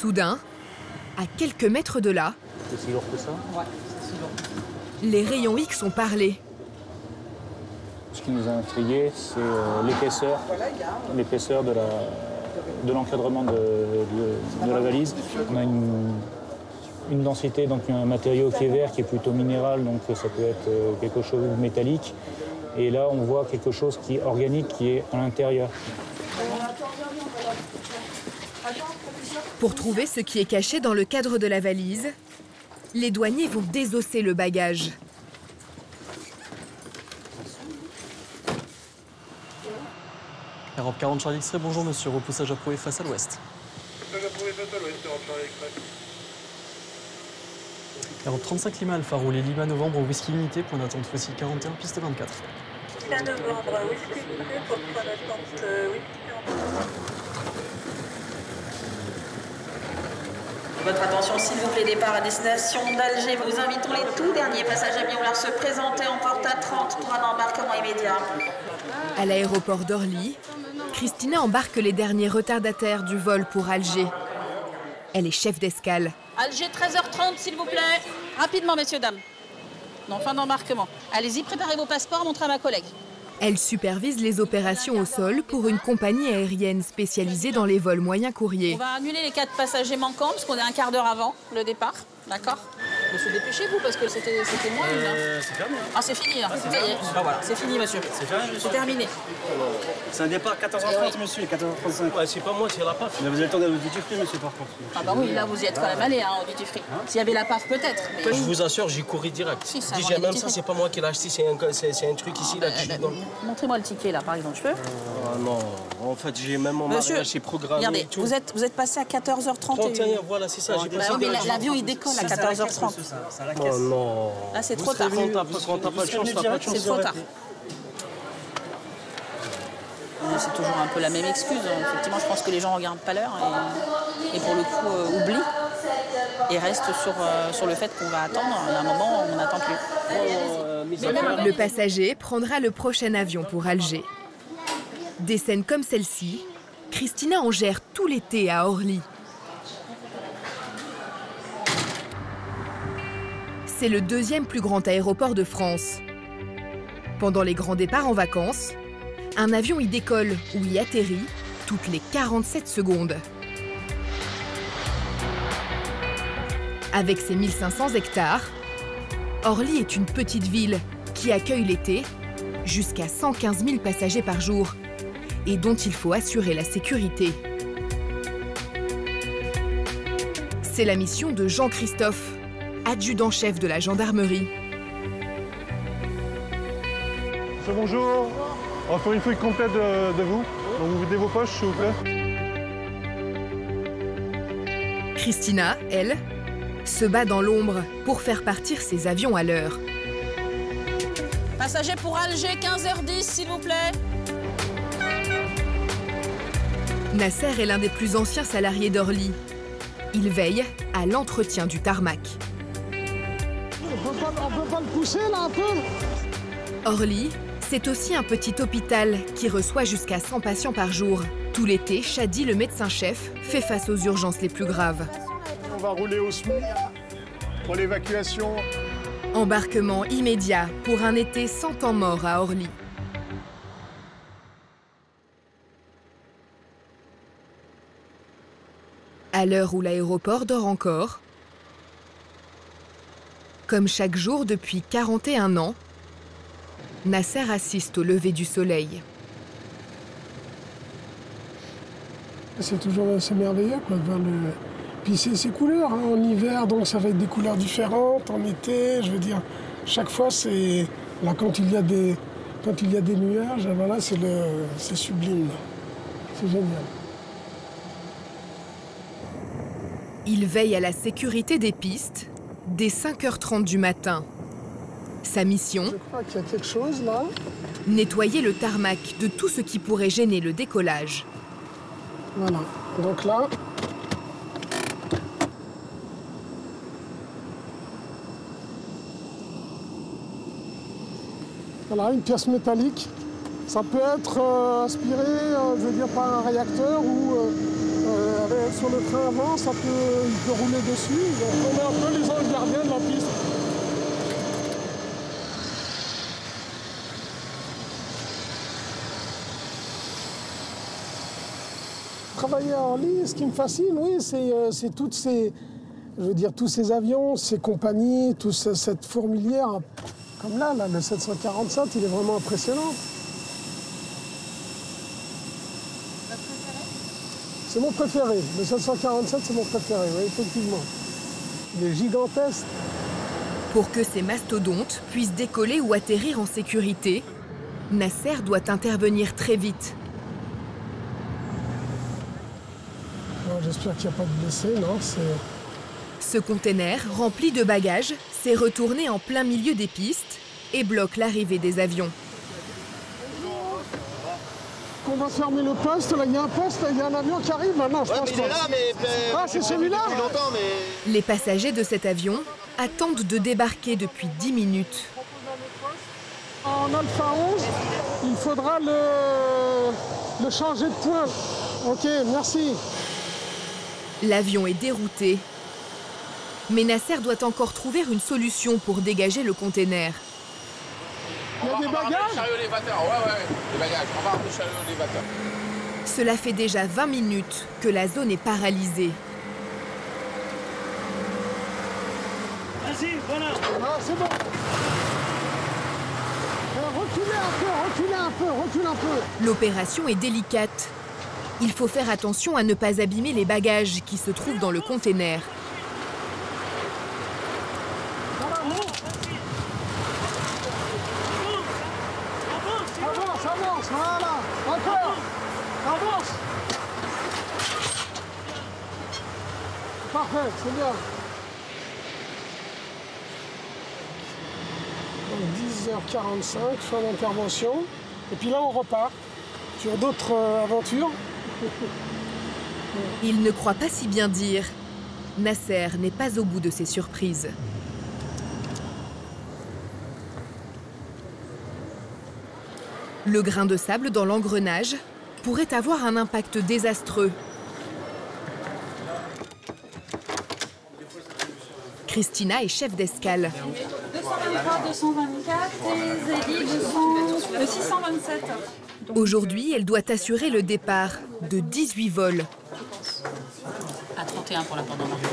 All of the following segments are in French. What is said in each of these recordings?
Soudain, à quelques mètres de là, c'est si lourd que ça? Ouais, c'est si lourd. les rayons X ont parlé. Ce qui nous a intrigué, c'est l'épaisseur de l'encadrement de la valise. On a une densité, donc un matériau qui est vert, qui est plutôt minéral, donc ça peut être quelque chose de métallique. Et là, on voit quelque chose qui est organique, qui est à l'intérieur. Pour trouver ce qui est caché dans le cadre de la valise, les douaniers vont désosser le bagage. Europe 40 Charlie Express, bonjour monsieur, repoussage approuvé face à l'ouest. Repoussage approuvé face à l'ouest, Europe Charlie Express. Europe 35 Lima Alpha, roulé Lima Novembre, whisky unité, point d'attente voici 41, piste 24. Lima Novembre, whisky unité, pour point d'attente, oui, 41. Votre attention, s'il vous plaît, départ à destination d'Alger. Nous invitons les tout derniers passagers à bien vouloir se présenter en porte à 30 pour un embarquement immédiat. À l'aéroport d'Orly, Christina embarque les derniers retardataires du vol pour Alger. Elle est chef d'escale. Alger, 13h30, s'il vous plaît. Rapidement, messieurs, dames. Non, fin d'embarquement. Allez-y, préparez vos passeports, montrez à ma collègue. Elle supervise les opérations au sol pour une compagnie aérienne spécialisée dans les vols moyens courriers. On va annuler les 4 passagers manquants, parce qu'on est un quart d'heure avant le départ. D'accord? Monsieur, dépêchez-vous, parce que c'était moins une. C'est fermé. Ah, c'est fini, là. Ça y est. Ah, voilà, c'est fini, monsieur. C'est fermé, monsieur. C'est terminé. C'est un départ 14h30, monsieur, 14h35. Ouais, c'est pas moi, c'est la PAF. Mais vous avez le temps d'aller au duty free, monsieur, par contre. Ah bah oui, là, vous y êtes quand même allé, hein, au duty free. S'il y avait la PAF, peut-être. Mais... Je vous assure, j'ai couru direct. Si, ça Déjà, avant même les ça, duty c'est pas moi qui l'ai acheté, c'est un truc ici, là, qui montrez-moi le ticket, là, par exemple, je peux? Ah non, en fait, j'ai même mon mariage, j'ai programmé. Regardez, et tout. vous êtes passé à 14h31. 31, voilà, c'est ça. Bah oui, mais l'avion, il décolle à 14h30. Oh non. Là, c'est trop tard. Quand t'as pas de chance, t'as pas de chance. C'est trop tard. C'est toujours un peu la même excuse. Effectivement, je pense que les gens regardent pas l'heure et pour le coup oublient et restent sur le fait qu'on va attendre. À un moment, on n'attend plus. Le passager prendra le prochain avion pour Alger. Des scènes comme celle-ci, Christina en gère tout l'été à Orly. C'est le deuxième plus grand aéroport de France. Pendant les grands départs en vacances, un avion y décolle ou y atterrit toutes les 47 secondes. Avec ses 1500 hectares, Orly est une petite ville qui accueille l'été jusqu'à 115 000 passagers par jour et dont il faut assurer la sécurité. C'est la mission de Jean-Christophe, adjudant-chef de la gendarmerie. Bonjour, on va faire une fouille complète de vous. Donc vous videz vos poches, s'il vous plaît. Christina, elle, se bat dans l'ombre pour faire partir ses avions à l'heure. Passagers pour Alger, 15h10, s'il vous plaît. Nasser est l'un des plus anciens salariés d'Orly. Il veille à l'entretien du tarmac. On peut pas le pousser là un peu? Orly, c'est aussi un petit hôpital qui reçoit jusqu'à 100 patients par jour. Tout l'été, Chadi, le médecin-chef, fait face aux urgences les plus graves. On va rouler au SMU pour l'évacuation. Embarquement immédiat pour un été sans temps mort à Orly. À l'heure où l'aéroport dort encore, comme chaque jour depuis 41 ans, Nasser assiste au lever du soleil. C'est toujours assez merveilleux quoi, de voir le... Puis c'est ces couleurs, hein, en hiver, donc ça va être des couleurs différentes, en été, je veux dire, chaque fois c'est... Là, quand il y a des nuages, voilà, c'est sublime. C'est génial. Il veille à la sécurité des pistes dès 5h30 du matin. Sa mission ? Je crois qu'il y a quelque chose là. Nettoyer le tarmac de tout ce qui pourrait gêner le décollage. Voilà, donc là... Voilà, une pièce métallique. Ça peut être aspiré, je veux dire, par un réacteur ou Sur le train avant, il peut rouler dessus. On est un peu les anges gardiens de la piste. Travailler à Orly, ce qui me fascine, oui, c'est toutes ces, je veux dire, tous ces avions, ces compagnies, toute cette fourmilière. Comme là, le 747, il est vraiment impressionnant. C'est mon préféré. Le 747, c'est mon préféré, oui, effectivement. Il est gigantesque. Pour que ces mastodontes puissent décoller ou atterrir en sécurité, Nasser doit intervenir très vite. J'espère qu'il n'y a pas de blessés, non. Ce container, rempli de bagages, s'est retourné en plein milieu des pistes et bloque l'arrivée des avions. On va fermer le poste, là il y a un poste, il y a un avion qui arrive maintenant, je pense pas. Ah, c'est celui-là? Les passagers de cet avion attendent de débarquer depuis 10 minutes. En Alpha 11, il faudra le changer de point. Ok, merci. L'avion est dérouté. Mais Nasser doit encore trouver une solution pour dégager le container. Il y a des bagages? Les bagages. On va ramener le chariot élévateur. Cela fait déjà 20 minutes que la zone est paralysée. Vas-y, voilà. Ah, c'est bon. Reculez un peu. L'opération est délicate. Il faut faire attention à ne pas abîmer les bagages qui se trouvent dans le container. Avance, voilà. Encore. Avance. Parfait, c'est bien. Donc 10h45, fin d'intervention. Et puis là, on repart sur d'autres aventures. Il ne croit pas si bien dire. Nasser n'est pas au bout de ses surprises. Le grain de sable dans l'engrenage pourrait avoir un impact désastreux. Christina est chef d'escale. 223, 224 et Zélie 627. Aujourd'hui, elle doit assurer le départ de 18 vols. À 31 pour la porte d'embarquement.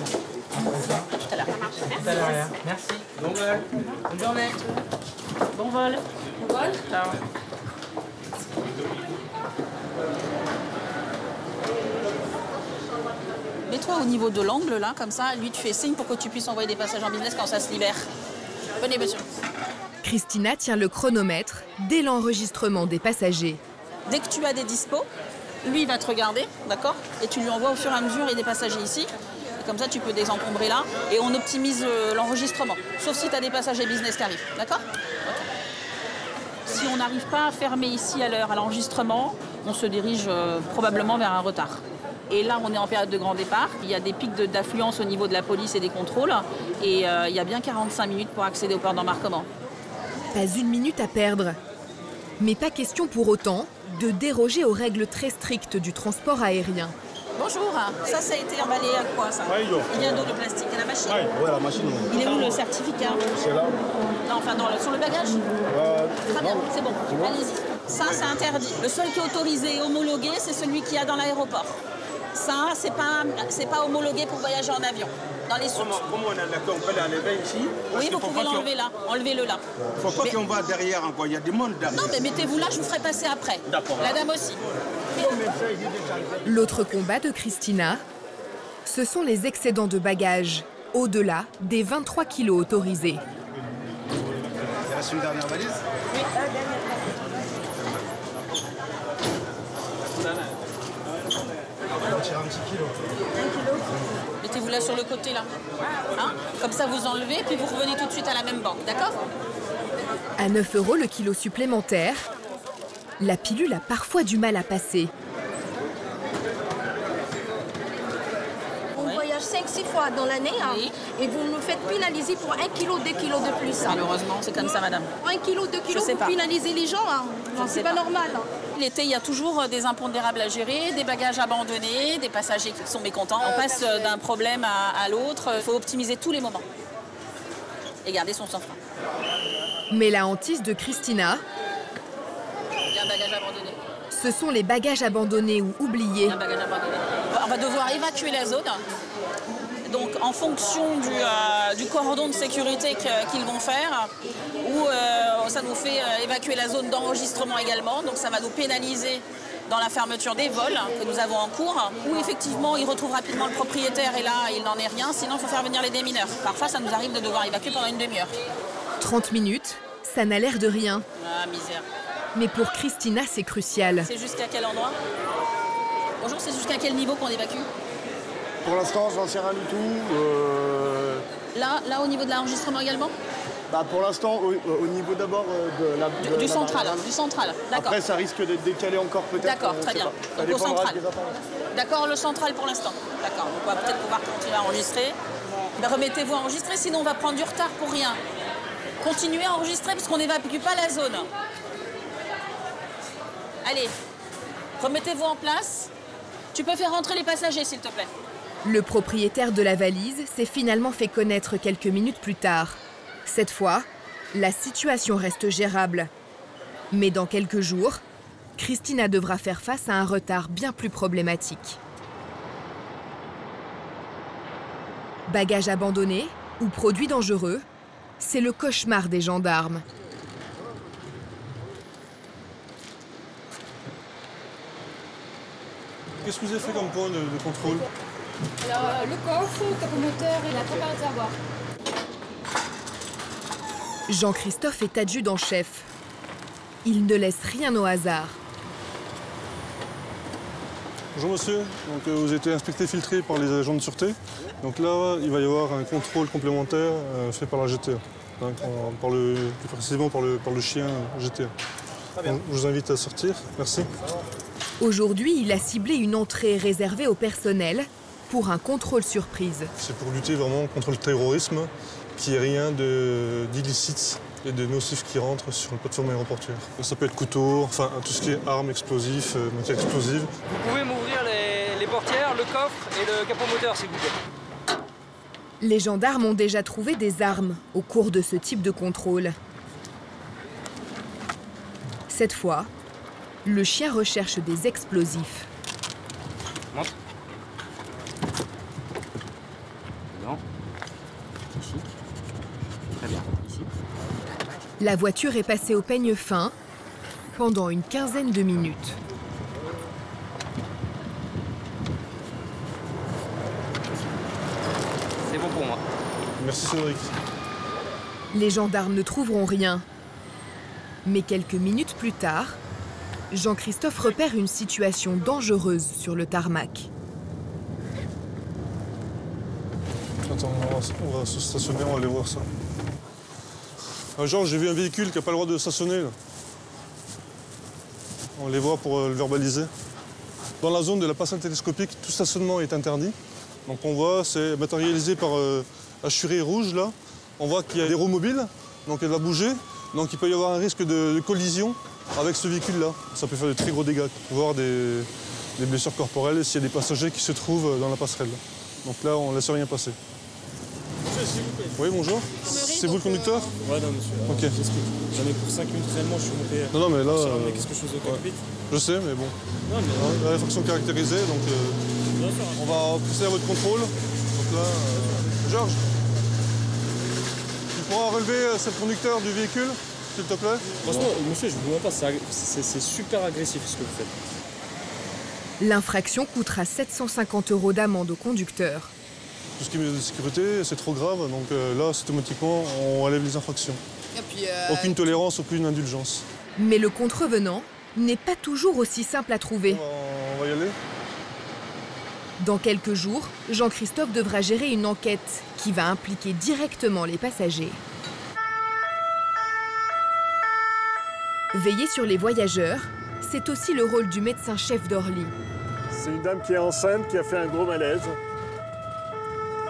À tout à l'heure. Merci. Bon vol. Bonne journée. Bon vol. Bon vol. Ciao. Mets-toi au niveau de l'angle, là, comme ça. Lui, tu fais signe pour que tu puisses envoyer des passages en business quand ça se libère. Venez, monsieur. Christina tient le chronomètre dès l'enregistrement des passagers. Dès que tu as des dispos, lui, il va te regarder, d'accord? Et tu lui envoies au fur et à mesure et des passagers ici. Et comme ça, tu peux désencombrer là. Et on optimise l'enregistrement. Sauf si tu as des passagers business qui arrivent, d'accord? Si on n'arrive pas à fermer ici à l'heure à l'enregistrement, on se dirige probablement vers un retard. Et là, on est en période de grand départ. Il y a des pics d'affluence au niveau de la police et des contrôles. Et il y a bien 45 minutes pour accéder au port d'embarquement. Pas une minute à perdre. Mais pas question pour autant de déroger aux règles très strictes du transport aérien. Bonjour, ça a été emballé à quoi ça? Il vient d'où le plastique? À la machine? Ouais, la machine. Ouais. Il est où le certificat? C'est là. Non, enfin sur le bagage? Très bien, c'est bon, allez-y. Ça, c'est interdit. Le seul qui est autorisé et homologué, c'est celui qu'il y a dans l'aéroport. Ça, c'est pas homologué pour voyager en avion. Dans les soutes. Comment on peut l'enlever ici? Oui, vous pouvez l'enlever là. Enlevez-le là. Il ne faut pas qu'on va derrière encore. Il y a des monde derrière. Non, mais mettez-vous là, je vous ferai passer après. D'accord. La dame aussi. L'autre combat de Christina, ce sont les excédents de bagages, au-delà des 23 kilos autorisés. Il reste une dernière valise? Oui. On va tirer un petit kilo. Mettez-vous là sur le côté là. Hein? Comme ça vous enlevez, puis vous revenez tout de suite à la même banque, d'accord? À 9 € le kilo supplémentaire, la pilule a parfois du mal à passer. On voyage 5-6 fois dans l'année Oui. Et vous nous faites pénaliser pour 1 kilo, 2 kilos de plus. Malheureusement, c'est comme ça, madame. Pour 1 kilo, 2 kilos, sais vous pas. pénalisez les gens. Non, c'est pas normal. L'été, il y a toujours des impondérables à gérer, des bagages abandonnés, des passagers qui sont mécontents. On passe d'un problème à l'autre. Il faut optimiser tous les moments et garder son sang-froid. Mais la hantise de Christina, Il y a un bagage abandonné. ce sont les bagages abandonnés ou oubliés. Il y a un bagage abandonné. On va devoir évacuer la zone. Donc en fonction du cordon de sécurité qu'ils vont faire, ou ça nous fait évacuer la zone d'enregistrement également, donc ça va nous pénaliser dans la fermeture des vols que nous avons en cours, où effectivement ils retrouvent rapidement le propriétaire et là il n'en est rien, sinon il faut faire venir les démineurs. Parfois ça nous arrive de devoir évacuer pendant une demi-heure. 30 minutes, ça n'a l'air de rien. Ah misère. Mais pour Christina, c'est crucial. C'est jusqu'à quel endroit? Bonjour, c'est jusqu'à quel niveau qu'on évacue? Pour l'instant, j'en sais rien du tout. Là, au niveau de l'enregistrement également? Bah pour l'instant, au niveau d'abord de la... Du central, d'accord. Après, ça risque d'être décalé encore peut-être. D'accord, très bien. Donc au central. D'accord, le central pour l'instant. D'accord, donc on va peut-être pouvoir continuer à enregistrer. Ben, remettez-vous à enregistrer, sinon on va prendre du retard pour rien. Continuez à enregistrer parce qu'on n'évacue pas la zone. Allez, remettez-vous en place. Tu peux faire rentrer les passagers, s'il te plaît. Le propriétaire de la valise s'est finalement fait connaître quelques minutes plus tard. Cette fois, la situation reste gérable. Mais dans quelques jours, Christina devra faire face à un retard bien plus problématique. Bagages abandonnés ou produits dangereux, c'est le cauchemar des gendarmes. Qu'est-ce que vous avez fait comme point de contrôle? Alors, le coffre, le capot moteur et la pompe à réservoir. Jean-Christophe est adjudant-chef. Il ne laisse rien au hasard. Bonjour monsieur, donc, vous avez été inspecté filtré par les agents de sûreté. Donc là, il va y avoir un contrôle complémentaire fait par la GTA, hein, plus précisément par le chien GTA. Donc, je vous invite à sortir, merci. Aujourd'hui, il a ciblé une entrée réservée au personnel pour un contrôle surprise. C'est pour lutter vraiment contre le terrorisme, qu'il n'y ait rien d'illicite et de nocif qui rentre sur la plateforme aéroportuaire. Ça peut être couteau, enfin tout ce qui est armes, explosifs, matières explosives. Vous pouvez m'ouvrir les portières, le coffre et le capot moteur, s'il vous plaît. Les gendarmes ont déjà trouvé des armes au cours de ce type de contrôle. Cette fois, le chien recherche des explosifs. Monte. Non. Ici. Très bien. Ici. La voiture est passée au peigne fin pendant une quinzaine de minutes. C'est bon pour moi. Merci Cédric. Les gendarmes ne trouveront rien. Mais quelques minutes plus tard, Jean-Christophe repère une situation dangereuse sur le tarmac. Attends, on va se stationner, on va aller voir ça. Ah, Georges, j'ai vu un véhicule qui n'a pas le droit de stationner. Là. On va les voir pour le verbaliser. Dans la zone de la passerelle télescopique, tout stationnement est interdit. Donc on voit, c'est matérialisé par hachuré rouge là. On voit qu'il y a des roues mobiles, donc elle va bouger. Donc il peut y avoir un risque de collision avec ce véhicule-là. Ça peut faire de très gros dégâts, voire des blessures corporelles s'il y a des passagers qui se trouvent dans la passerelle. Donc là, on ne laisse rien passer. Monsieur, s'il vous plaît. Oui, bonjour. C'est vous le conducteur? Ouais, non, monsieur. Ok. J'explique. J'en ai pour 5 minutes réellement, je suis monté. Non, mais là. Mais qu'est-ce que je faisais au cockpit? Je sais, mais bon. Non, mais. La réfraction caractérisée, donc. Bien sûr. On va procéder à votre contrôle. Donc là, Georges, tu pourras relever ce conducteur du véhicule, s'il te plaît? Franchement, monsieur, je vous demande pas, c'est super agressif ce que vous faites. L'infraction coûtera 750 € d'amende au conducteur. Tout ce qui est mesures de sécurité, c'est trop grave, donc là, systématiquement, on enlève les infractions. Et puis, Aucune tolérance, aucune indulgence. Mais le contrevenant n'est pas toujours aussi simple à trouver. On va y aller. Dans quelques jours, Jean-Christophe devra gérer une enquête qui va impliquer directement les passagers. Veiller sur les voyageurs, c'est aussi le rôle du médecin-chef d'Orly. C'est une dame qui est enceinte, qui a fait un gros malaise.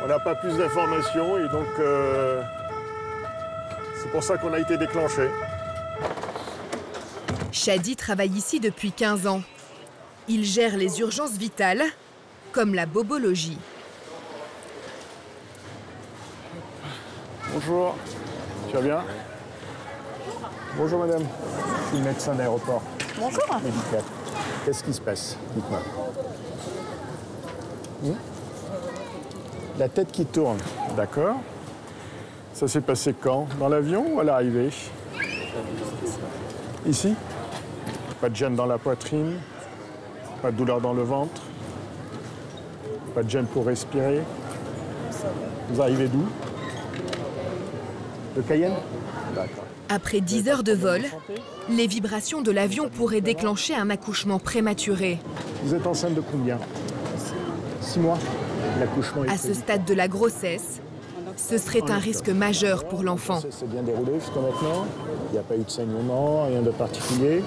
On n'a pas plus d'informations et donc c'est pour ça qu'on a été déclenché. Shadi travaille ici depuis 15 ans. Il gère les urgences vitales, comme la bobologie. Bonjour, tu vas bien? Bonjour madame, je suis médecin d'aéroport. Bonjour. Médical. Qu'est-ce qui se passe? Dites-moi. La tête qui tourne, d'accord. Ça s'est passé quand? Dans l'avion ou à l'arrivée? Ici? Pas de gêne dans la poitrine? Pas de douleur dans le ventre? Pas de gêne pour respirer? Vous arrivez d'où? De Cayenne? D'accord. Après 10 heures de vol, les vibrations de l'avion pourraient déclencher un accouchement prématuré. Vous êtes enceinte de combien? 6 mois. L'accouchement est À ce stade de la grossesse, ce serait un risque majeur pour l'enfant. C'est bien déroulé jusqu'à maintenant. Il n'y a pas eu de saignement, rien de particulier.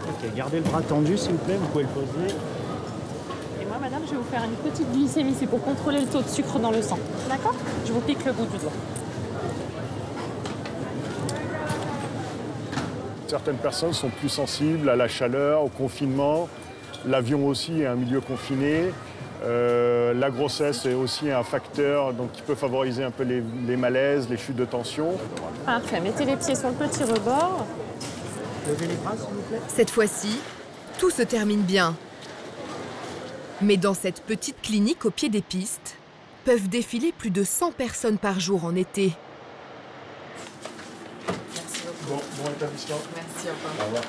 Ok, gardez le bras tendu s'il vous plaît, vous pouvez le poser. Et moi, madame, je vais vous faire une petite glycémie, c'est pour contrôler le taux de sucre dans le sang. D'accord? Je vous pique le bout du doigt. Certaines personnes sont plus sensibles à la chaleur, au confinement. L'avion aussi est un milieu confiné. La grossesse est aussi un facteur donc, qui peut favoriser un peu les malaises, les chutes de tension. Parfait. Mettez les pieds sur le petit rebord. Levez les bras, s'il vous plaît. Cette fois-ci, tout se termine bien. Mais dans cette petite clinique au pied des pistes, peuvent défiler plus de 100 personnes par jour en été. Bon établissement. Merci, au revoir.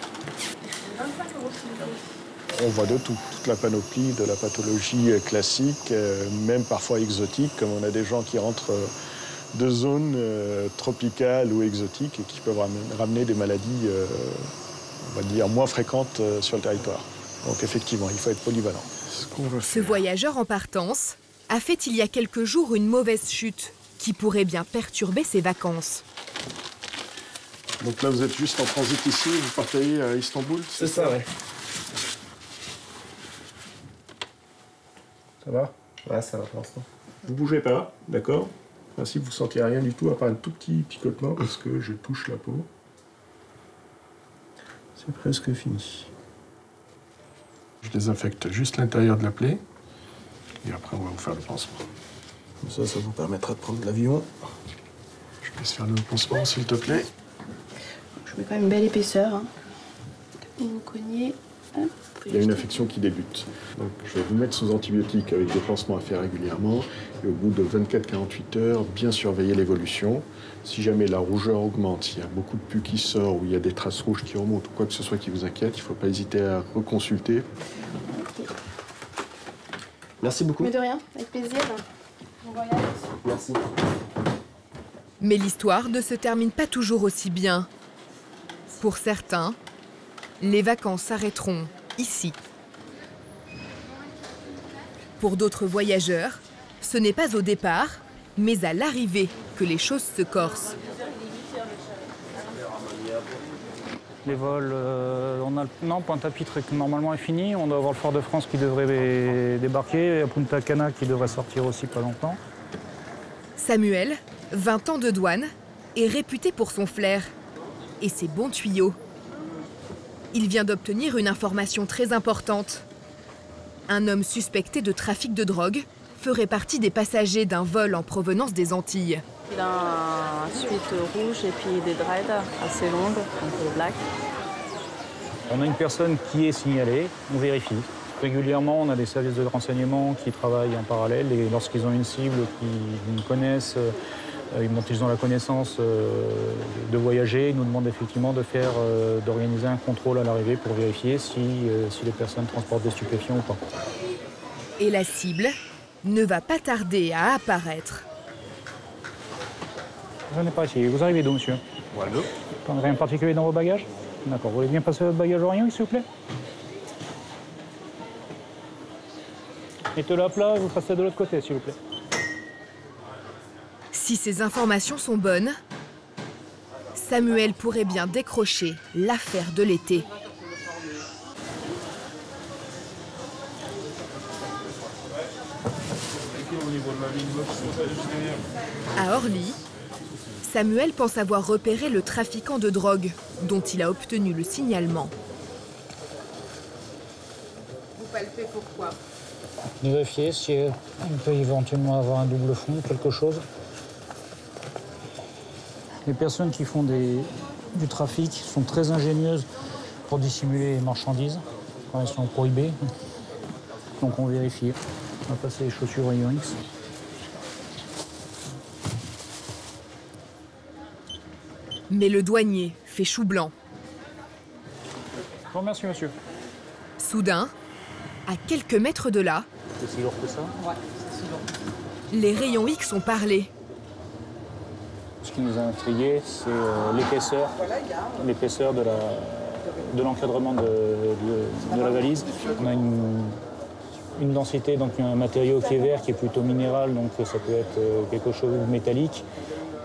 On voit de tout, toute la panoplie de la pathologie classique, même parfois exotique, comme on a des gens qui rentrent de zones tropicales ou exotiques et qui peuvent ramener des maladies, on va dire, moins fréquentes sur le territoire. Donc effectivement, il faut être polyvalent. Ce voyageur en partance a fait il y a quelques jours une mauvaise chute qui pourrait bien perturber ses vacances. Donc là, vous êtes juste en transit ici, vous partez à Istanbul? C'est ça, ouais. Ça va? Ouais, ça va pour l'instant. Vous bougez pas, d'accord? En principe, vous ne sentez rien du tout, à part un tout petit picotement, parce que je touche la peau. C'est presque fini. Je désinfecte juste l'intérieur de la plaie, et après, on va vous faire le pansement. Comme ça vous permettra de prendre l'avion. Je laisse faire le pansement, s'il te plaît. Je mets quand même une belle épaisseur. Hein. Vous cognez. Hop. Il y a une infection qui débute. Donc, je vais vous mettre sous antibiotiques avec des pansements à faire régulièrement. Et au bout de 24-48 heures, bien surveiller l'évolution. Si jamais la rougeur augmente, s'il y a beaucoup de pus qui sort ou il y a des traces rouges qui remontent ou quoi que ce soit qui vous inquiète, il ne faut pas hésiter à reconsulter. Merci beaucoup. Mais de rien, avec plaisir. Bon voyage. Merci. Mais l'histoire ne se termine pas toujours aussi bien. Pour certains, les vacances s'arrêteront ici. Pour d'autres voyageurs, ce n'est pas au départ, mais à l'arrivée que les choses se corsent. Les vols, non, Pointe-à-Pitre normalement est fini. On doit avoir le Fort-de-France qui devrait débarquer, Punta Cana qui devrait sortir aussi pas longtemps. Samuel, 20 ans de douane, est réputé pour son flair et ses bons tuyaux. Il vient d'obtenir une information très importante. Un homme suspecté de trafic de drogue ferait partie des passagers d'un vol en provenance des Antilles. Il a un suite rouge et puis des dreads assez longues, un peu black. On a une personne qui est signalée, on vérifie. Régulièrement, on a des services de renseignement qui travaillent en parallèle et lorsqu'ils ont une cible qu'ils nous connaissent, dont ils ont la connaissance de voyager, ils nous demandent effectivement d'organiser un contrôle à l'arrivée pour vérifier si les personnes transportent des stupéfiants ou pas. Et la cible ne va pas tarder à apparaître. Venez par ici. Vous arrivez d'où, monsieur? Waldo. Rien de particulier dans vos bagages? D'accord. Vous voulez bien passer votre bagage au rayon, s'il vous plaît? Mettez-le à plat et vous passez de l'autre côté, s'il vous plaît. Si ces informations sont bonnes, Samuel pourrait bien décrocher l'affaire de l'été. À Orly, Samuel pense avoir repéré le trafiquant de drogue, dont il a obtenu le signalement. Vous palpez pourquoi? Vérifier si on peut éventuellement avoir un double fond, quelque chose. Les personnes qui font du trafic sont très ingénieuses pour dissimuler les marchandises quand elles sont prohibées. Donc on vérifie. On va passer les chaussures Rayon X. Mais le douanier fait chou blanc. Je vous remercie, monsieur. Soudain, à quelques mètres de là, c'est si lourd que ça? Ouais, c'est si lourd. Les rayons X ont parlé. Ce qui nous a intrigué, c'est l'épaisseur de l'encadrement de la valise. On a une densité, donc un matériau qui est vert, qui est plutôt minéral, donc ça peut être quelque chose de métallique.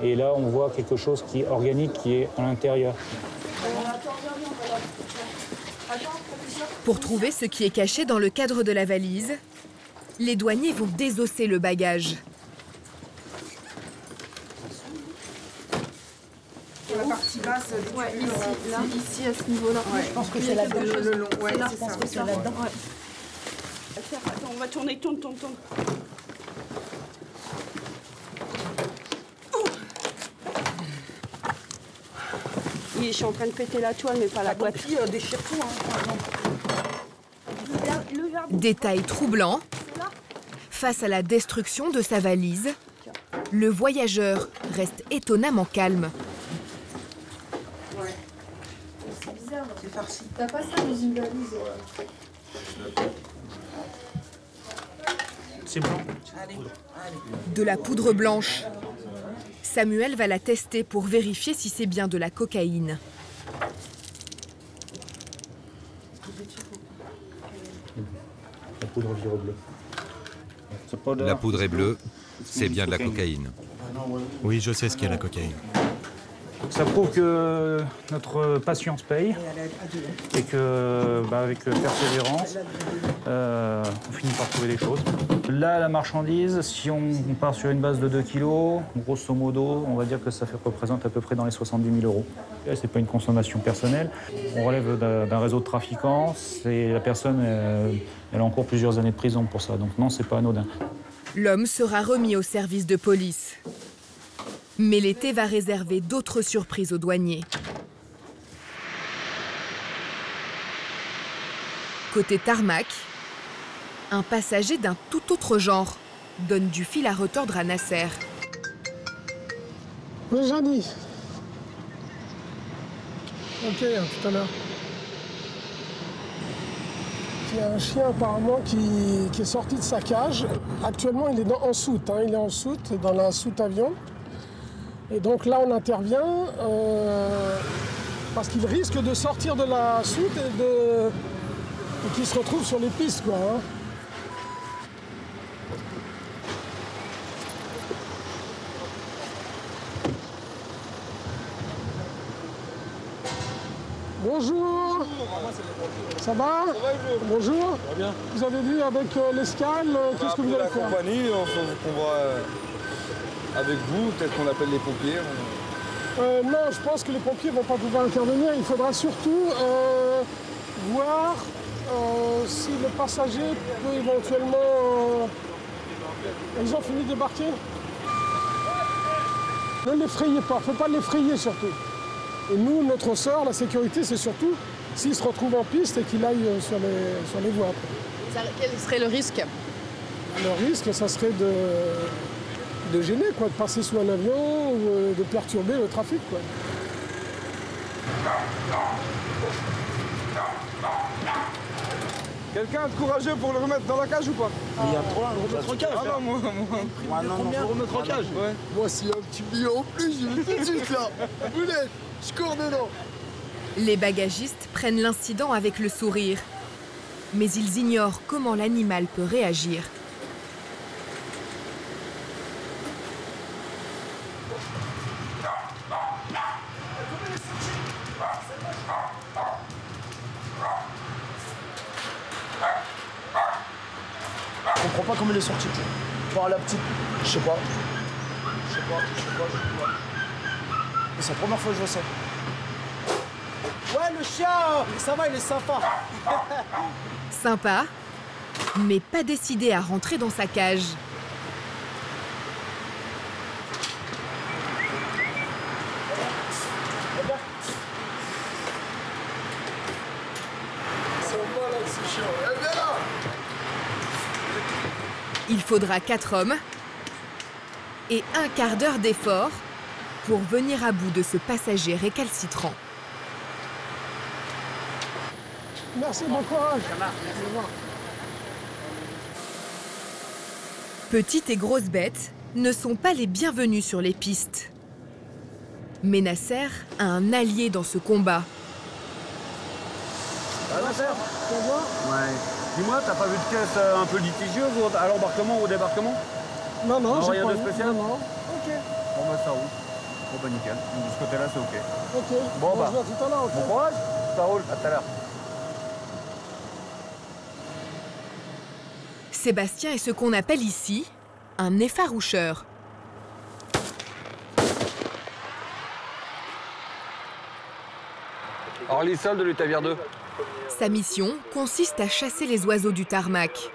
Et là, on voit quelque chose qui est organique, qui est à l'intérieur. Pour trouver ce qui est caché dans le cadre de la valise, les douaniers vont désosser le bagage. La partie basse, ouais, ici, là, ici, à ce niveau-là. Ouais, je pense que c'est là-dedans. Le long, ouais, c'est là, c'est je pense ça. que c'est là-dedans. Ouais. Attends, on va tourner, tourne. Je suis en train de péter la toile, mais pas la boîte. Déchire tout, par exemple. Détail troublant. Face à la destruction de sa valise, le voyageur reste étonnamment calme. Ouais. C'est bizarre. C'est farci. T'as pas ça dans une valise? C'est blanc. Allez. De la poudre blanche. Samuel va la tester pour vérifier si c'est bien de la cocaïne. La poudre vire-bleue. La poudre est bleue, c'est bien de la cocaïne. Oui, je sais ce qu'est la cocaïne. Ça prouve que notre patience paye et que, avec persévérance, on finit par trouver des choses. Là, la marchandise, si on part sur une base de 2 kg, grosso modo, on va dire que ça représente à peu près dans les 70 000 €. Ce n'est pas une consommation personnelle. On relève d'un réseau de trafiquants. La personne, elle encourt plusieurs années de prison pour ça. Donc non, c'est pas anodin. L'homme sera remis au service de police. Mais l'été va réserver d'autres surprises aux douaniers. Côté tarmac, un passager d'un tout autre genre donne du fil à retordre à Nasser. Oui, Jani. Ok, à tout à l'heure. Il y a un chien apparemment qui est sorti de sa cage. Actuellement, il est en soute. Il est en soute, dans la soute avion. Et donc là, on intervient parce qu'il risque de sortir de la soute et qu'il se retrouve sur les pistes, quoi. Bonjour. Ça va? Bonjour. Vous avez vu avec l'escale, qu'est-ce que vous allez faire? La compagnie, on va avec vous, peut-être qu'on appelle les pompiers. Non, je pense que les pompiers ne vont pas pouvoir intervenir. Il faudra surtout voir si le passager peut éventuellement... Ils ont fini de débarquer? Ne l'effrayez pas, il ne faut pas l'effrayer surtout. Et nous, notre sort, la sécurité, c'est surtout s'il se retrouve en piste et qu'il aille sur les voies. Quel serait le risque? Le risque, ça serait de gêner, quoi, de passer sous un avion ou de perturber le trafic, quoi. Quelqu'un de courageux pour le remettre dans la cage ou pas? Il y a trois, remettre en cage. Ah non, moi. Non, remettre en cage. Ouais. Moi, s'il y a un petit billet en plus, je vais tout de suite là. Vous l'êtes, je cours dedans. Les bagagistes prennent l'incident avec le sourire. Mais ils ignorent comment l'animal peut réagir. Je comprends pas comment il est sorti. Enfin, la petite, je sais pas. C'est la première fois que je sais. Ouais, le chien, ça va, il est sympa. Sympa, mais pas décidé à rentrer dans sa cage. Il faudra 4 hommes et un quart d'heure d'effort pour venir à bout de ce passager récalcitrant. Merci, bon courage. Petites et grosses bêtes ne sont pas les bienvenus sur les pistes. Mais Nasser a un allié dans ce combat. Ah, Nasser, ouais. Dis-moi, t'as pas vu de caisse un peu litigieuse à l'embarquement ou au débarquement? Non, non, j'ai rien pas de vu. spécial? Non. Ok. Bon, bah ça roule. Bon, bah nickel. De ce côté-là, c'est ok. Ok. Bon, bah. On se voit tout à l'heure, ok. Bon courage. Ça roule. À tout à l'heure. Sébastien est ce qu'on appelle ici un effaroucheur. Orly Sol de l'Utavière 2. Sa mission consiste à chasser les oiseaux du tarmac.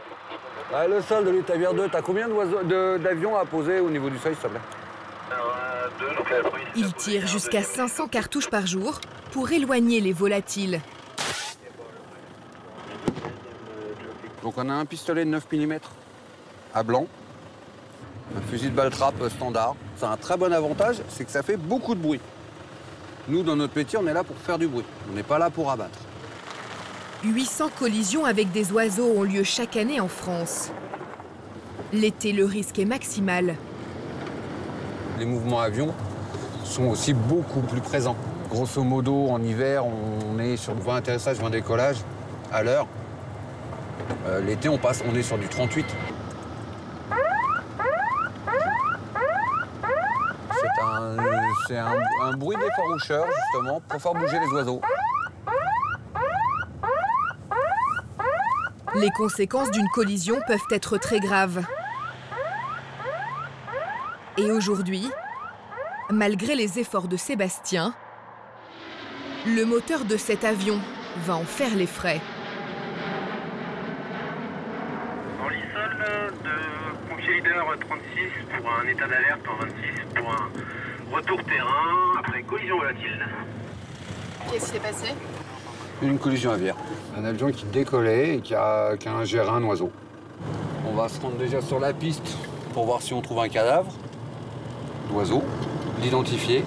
Ouais, le sol de l'Utavière 2, t'as combien d'avions à poser au niveau du seuil, s'il te plaît? Il tire jusqu'à 500 cartouches par jour pour éloigner les volatiles. Donc on a un pistolet de 9 mm à blanc, un fusil de balle trappe standard. Ça a un très bon avantage, c'est que ça fait beaucoup de bruit. Nous, dans notre métier, on est là pour faire du bruit. On n'est pas là pour abattre. 800 collisions avec des oiseaux ont lieu chaque année en France. L'été, le risque est maximal. Les mouvements avions sont aussi beaucoup plus présents. Grosso modo, en hiver, on est sur 20 atterrissages, 20 décollages à l'heure. L'été, on est sur du 38. C'est un bruit d'effaroucheur, justement, pour faire bouger les oiseaux. Les conséquences d'une collision peuvent être très graves. Et aujourd'hui, malgré les efforts de Sébastien, le moteur de cet avion va en faire les frais. Orly Sol de pompier leader 36 pour un état d'alerte en 26 pour un retour terrain après collision volatile. Qu'est-ce qui s'est passé? Une collision aviaire. Un avion qui décollait et qui a ingéré un oiseau. On va se rendre déjà sur la piste pour voir si on trouve un cadavre d'oiseau, l'identifier.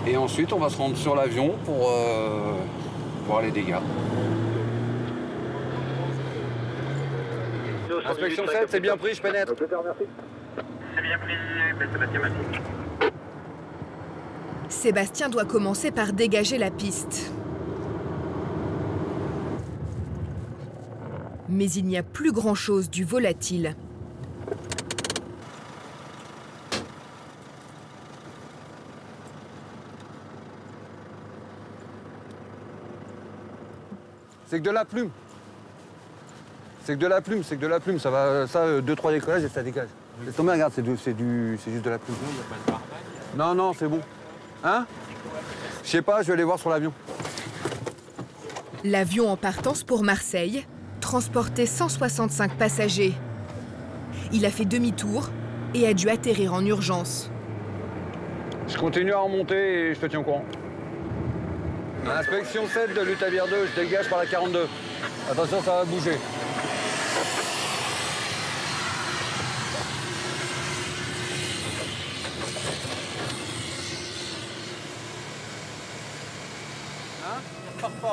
Et ensuite, on va se rendre sur l'avion pour voir les dégâts. Inspection 7, c'est bien pris, je pénètre. C'est bien pris, Sébastien, merci. Sébastien doit commencer par dégager la piste. Mais il n'y a plus grand-chose du volatile. C'est que de la plume. C'est que de la plume, c'est que de la plume. Ça va, ça, 2-3 décollages et ça dégage. Laisse tomber, regarde, c'est juste de la plume. Non, non, c'est bon. Hein? Je sais pas, je vais aller voir sur l'avion. L'avion en partance pour Marseille transportait 165 passagers. Il a fait demi-tour et a dû atterrir en urgence. Je continue à remonter et je te tiens au courant. Inspection 7 de l'Utavière 2, je dégage par la 42. Attention, ça va bouger.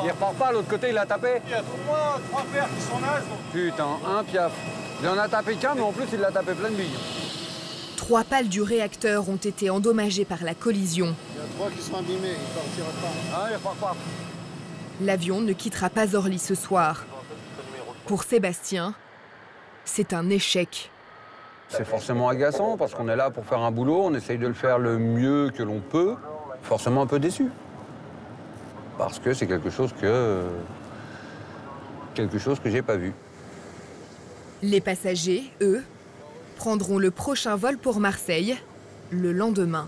Il repart pas, l'autre côté il a tapé. Il y a 3 paires qui sont nazes. Donc... Putain, un piaf. Il en a tapé qu'un, mais en plus il l'a tapé plein de billes. 3 pales du réacteur ont été endommagées par la collision. Il y a 3 qui sont abîmés, ils partira pas. Ah, il repart pas. L'avion ne quittera pas Orly ce soir. Pour Sébastien, c'est un échec. C'est forcément agaçant parce qu'on est là pour faire un boulot, on essaye de le faire le mieux que l'on peut. Forcément un peu déçu. Parce que c'est quelque chose que j'ai pas vu. Les passagers, eux, prendront le prochain vol pour Marseille le lendemain.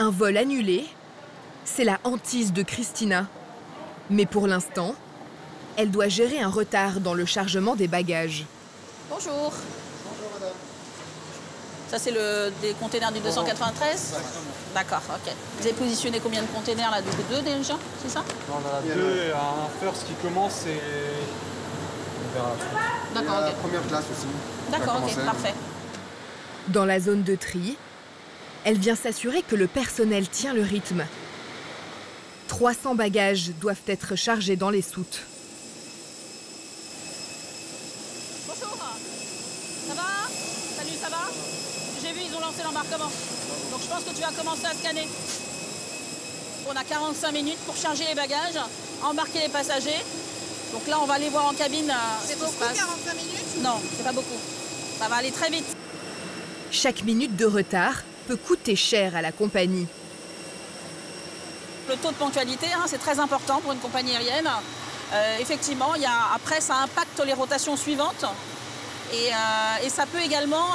Un vol annulé, c'est la hantise de Christina. Mais pour l'instant, elle doit gérer un retard dans le chargement des bagages. Bonjour. Ça, c'est des containers du 293 ? D'accord, ok. Vous avez positionné combien de containers là? Deux déjà, c'est ça? Non, on en a deux et un first qui commence et on verra. D'accord, ok. Première classe aussi. D'accord, ok, parfait. Dans la zone de tri, elle vient s'assurer que le personnel tient le rythme. 300 bagages doivent être chargés dans les soutes. Bonjour. Ça va? Salut, ça va? J'ai vu, ils ont lancé l'embarquement. Donc je pense que tu vas commencer à scanner. On a 45 minutes pour charger les bagages, embarquer les passagers. Donc là, on va aller voir en cabine. C'est beaucoup, 45 minutes? Non, c'est pas beaucoup. Ça va aller très vite. Chaque minute de retard peut coûter cher à la compagnie. Le taux de ponctualité, c'est très important pour une compagnie aérienne. Effectivement, après, ça impacte les rotations suivantes. Et ça peut également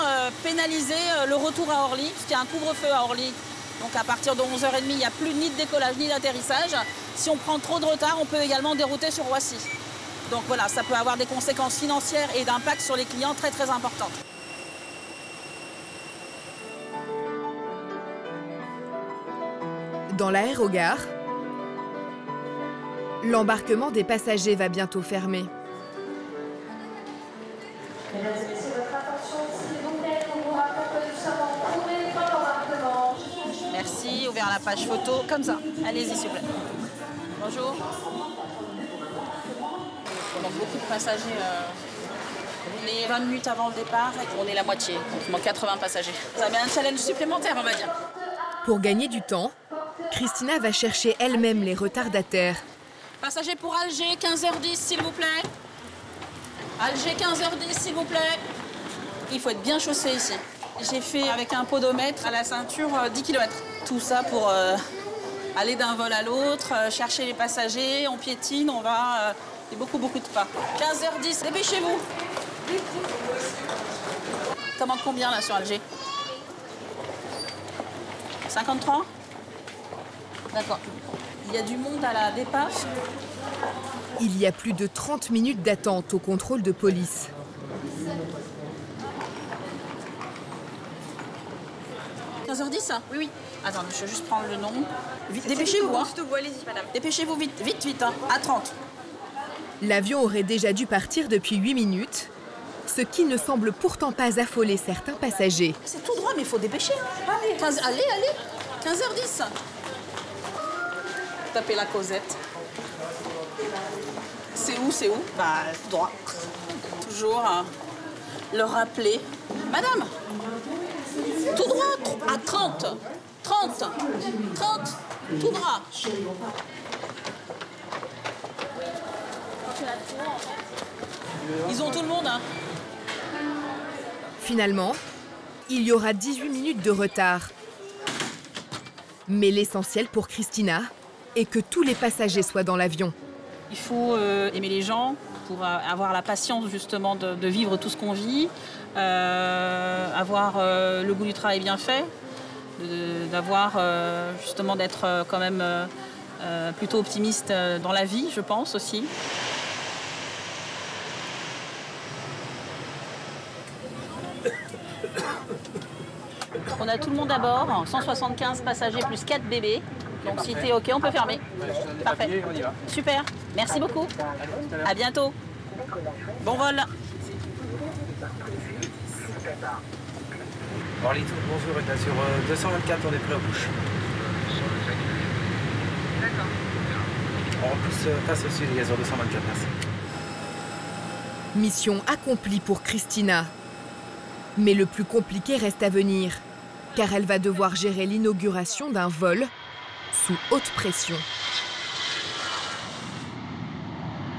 pénaliser le retour à Orly, puisqu'il y a un couvre-feu à Orly. Donc à partir de 11h30, il n'y a plus ni de décollage ni d'atterrissage. Si on prend trop de retard, on peut également dérouter sur Roissy. Donc voilà, ça peut avoir des conséquences financières et d'impact sur les clients très très importantes. Dans l'aérogare, l'embarquement des passagers va bientôt fermer. Mesdames et messieurs, votre attention, s'il vous plaît, on vous rappelle que nous sommes en premier temps d'embarquement. Merci, ouvert la page photo, comme ça. Allez-y, s'il vous plaît. Bonjour. Donc beaucoup de passagers. On est 20 minutes avant le départ et on est la moitié. Donc il manque 80 passagers. Ça met un challenge supplémentaire, on va dire. Pour gagner du temps, Christina va chercher elle-même les retardataires. Passagers pour Alger, 15h10, s'il vous plaît. Alger, 15h10, s'il vous plaît. Il faut être bien chaussé ici. J'ai fait avec un podomètre à la ceinture 10 km. Tout ça pour aller d'un vol à l'autre, chercher les passagers, on piétine, on va... Il y a beaucoup de pas. 15h10, dépêchez-vous. T'en manques combien là sur Alger? 53? D'accord. Il y a du monde à la départ. Il y a plus de 30 minutes d'attente au contrôle de police. « 15h10 ? Oui, oui. Attends, je vais juste prendre le nom. Dépêchez-vous, hein. Allez-y, madame. Dépêchez-vous vite, vite, hein. À 30. L'avion aurait déjà dû partir depuis 8 minutes, ce qui ne semble pourtant pas affoler certains passagers. C'est tout droit, mais il faut dépêcher. Hein. Allez. 15h10. Tapez la Cosette. C'est où? Bah, tout droit. Toujours le rappeler. Madame, tout droit, à 30. 30, tout droit. Ils ont tout le monde, hein. Finalement, il y aura 18 minutes de retard. Mais l'essentiel pour Christina est que tous les passagers soient dans l'avion. Il faut aimer les gens pour avoir la patience justement de vivre tout ce qu'on vit, avoir le goût du travail bien fait, d'avoir justement d'être quand même plutôt optimiste dans la vie, je pense aussi. On a tout le monde à bord, 175 passagers plus 4 bébés. Donc si t'es OK, on peut fermer. Parfait. Super. Merci beaucoup. À bientôt. Bon vol. Orly, bonjour, sur 224, on est prêt à bouche. On repousse face au sud, il y a sur 224, merci. Mission accomplie pour Christina. Mais le plus compliqué reste à venir, car elle va devoir gérer l'inauguration d'un vol sous haute pression.